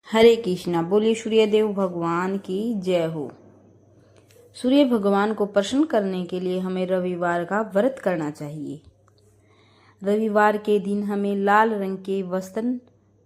हरे कृष्णा। बोलिए सूर्यदेव भगवान की जय हो। सूर्य भगवान को प्रसन्न करने के लिए हमें रविवार का व्रत करना चाहिए। रविवार के दिन हमें लाल रंग के वस्त्र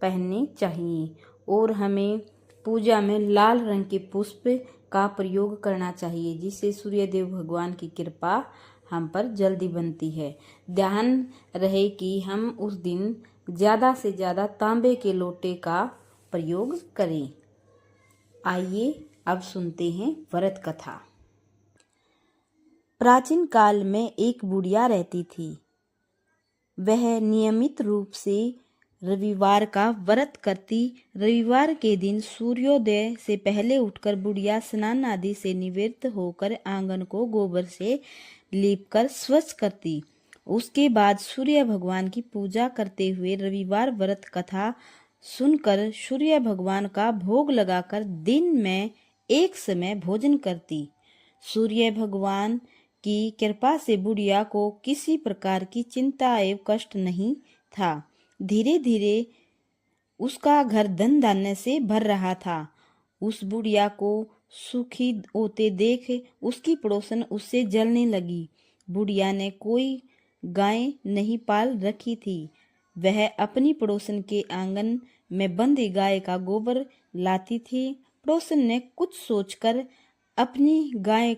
पहनने चाहिए और हमें पूजा में लाल रंग के पुष्प का प्रयोग करना चाहिए, जिससे सूर्यदेव भगवान की कृपा हम पर जल्दी बनती है। ध्यान रहे कि हम उस दिन ज़्यादा से ज़्यादा तांबे के लोटे का प्रयोग करें। आइए अब सुनते हैं व्रत कथा। प्राचीन काल में एक बुढ़िया रहती थी। वह नियमित रूप से रविवार का व्रत करती। रविवार के दिन सूर्योदय से पहले उठकर बुढ़िया स्नान आदि से निवृत्त होकर आंगन को गोबर से लीपकर स्वच्छ करती। उसके बाद सूर्य भगवान की पूजा करते हुए रविवार व्रत कथा सुनकर सूर्य भगवान का भोग लगाकर दिन में एक समय भोजन करती। सूर्य भगवान की कृपा से बुढ़िया को किसी प्रकार की चिंता एवं कष्ट नहीं था। धीरे धीरे उसका घर धन धान्य से भर रहा था। उस बुढ़िया को सुखी होते देख उसकी पड़ोसन उससे जलने लगी। बुढ़िया ने कोई गाय नहीं पाल रखी थी। वह अपनी पड़ोसन के आंगन में बंधी गाय का गोबर लाती थी। पड़ोसन ने कुछ सोचकर अपनी गाय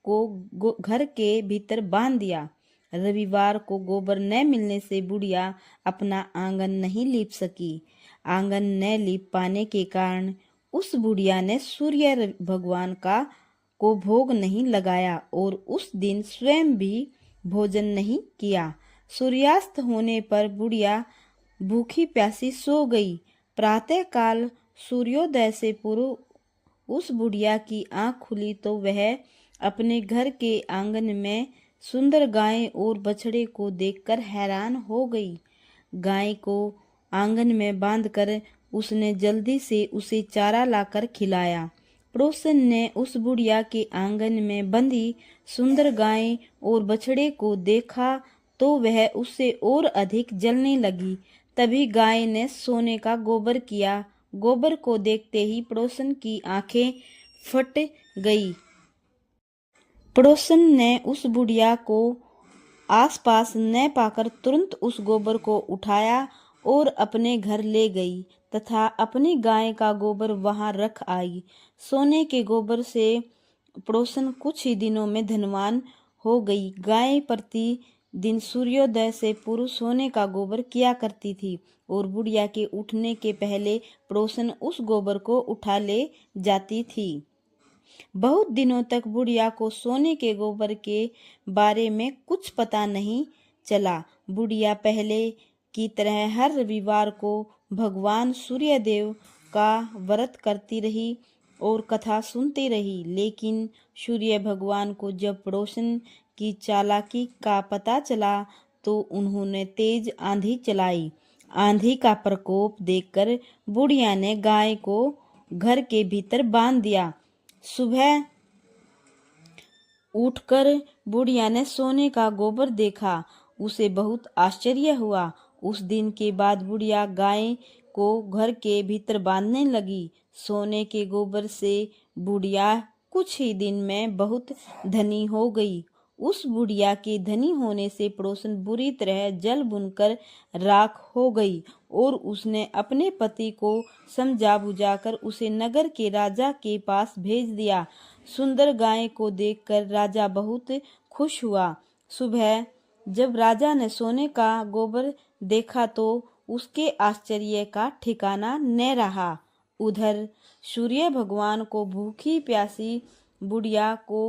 को घर के भीतर बांध दिया। रविवार को गोबर न मिलने से बुढ़िया अपना आंगन नहीं लीप सकी। आंगन न लीप पाने के कारण उस बुढ़िया ने सूर्य भगवान को भोग नहीं लगाया और उस दिन स्वयं भी भोजन नहीं किया। सूर्यास्त होने पर बुढ़िया भूखी प्यासी सो गई। प्रातः काल सूर्योदय से पूर्व उस बुढ़िया की आंख खुली तो वह अपने घर के आंगन में सुंदर गाय और बछड़े को देखकर हैरान हो गई। गाय को आंगन में बांधकर उसने जल्दी से उसे चारा लाकर खिलाया। पड़ोसन ने उस बुढ़िया के आंगन में बंधी सुंदर गाय और बछड़े को देखा तो वह उससे और अधिक जलने लगी। तभी गाय ने सोने का गोबर किया। गोबर को देखते ही पड़ोसन की आंखें फट गई। पड़ोसन ने उस बुढ़िया को आसपास न पाकर तुरंत उस गोबर को उठाया और अपने घर ले गई तथा अपनी गाय का गोबर वहां रख आई। सोने के गोबर से पड़ोसन कुछ ही दिनों में धनवान हो गई। गाय प्रति दिन सूर्योदय से पूर्व सोने का गोबर किया करती थी और बुढ़िया के उठने के पहले पड़ोसन उस गोबर को उठा ले जाती थी। बहुत दिनों तक बुढ़िया को सोने के गोबर के बारे में कुछ पता नहीं चला। बुढ़िया पहले की तरह हर रविवार को भगवान सूर्यदेव का व्रत करती रही और कथा सुनती रही। लेकिन सूर्य भगवान को जब पड़ोसन की चालाकी का पता चला तो उन्होंने तेज आंधी चलाई। आंधी का प्रकोप देखकर बुढ़िया ने गाय को घर के भीतर बांध दिया। सुबह उठकर बुढ़िया ने सोने का गोबर देखा। उसे बहुत आश्चर्य हुआ। उस दिन के बाद बुढ़िया गाय को घर के भीतर बांधने लगी। सोने के गोबर से बुढ़िया कुछ ही दिन में बहुत धनी हो गई। उस बुढ़िया के धनी होने से पड़ोसन बुरी तरह जल बुनकर राख हो गई और उसने अपने पति को समझा बुझाकर उसे नगर के राजा के पास भेज दिया। सुंदर गाय को देखकर राजा बहुत खुश हुआ। सुबह जब राजा ने सोने का गोबर देखा तो उसके आश्चर्य का ठिकाना न रहा। उधर सूर्य भगवान को भूखी प्यासी बुढ़िया को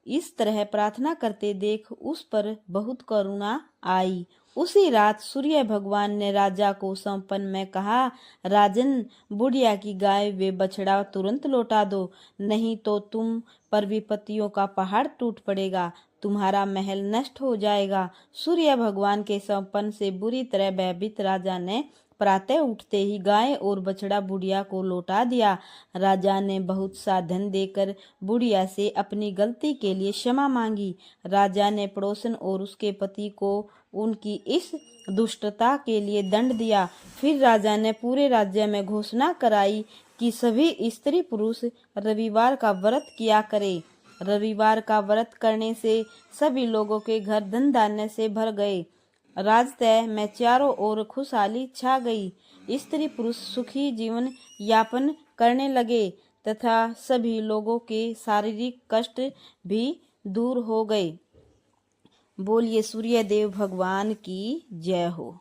इस तरह प्रार्थना करते देख उस पर बहुत करुणा आई। उसी रात सूर्य भगवान ने राजा को स्वप्न में कहा, राजन, बुढ़िया की गाय वे बछड़ा तुरंत लौटा दो, नहीं तो तुम पर विपत्तियों का पहाड़ टूट पड़ेगा, तुम्हारा महल नष्ट हो जाएगा। सूर्य भगवान के स्वप्न से बुरी तरह भयभीत राजा ने प्रातः उठते ही गाय और बछड़ा बुढ़िया को लौटा दिया। राजा ने बहुत सा धन देकर बुढ़िया से अपनी गलती के लिए क्षमा मांगी। राजा ने पड़ोसन और उसके पति को उनकी इस दुष्टता के लिए दंड दिया। फिर राजा ने पूरे राज्य में घोषणा कराई कि सभी स्त्री पुरुष रविवार का व्रत किया करें। रविवार का व्रत करने से सभी लोगों के घर धन धान्य से भर गए। राजतय में चारों ओर खुशहाली छा गई। स्त्री पुरुष सुखी जीवन यापन करने लगे तथा सभी लोगों के शारीरिक कष्ट भी दूर हो गए। बोलिए सूर्य देव भगवान की जय हो।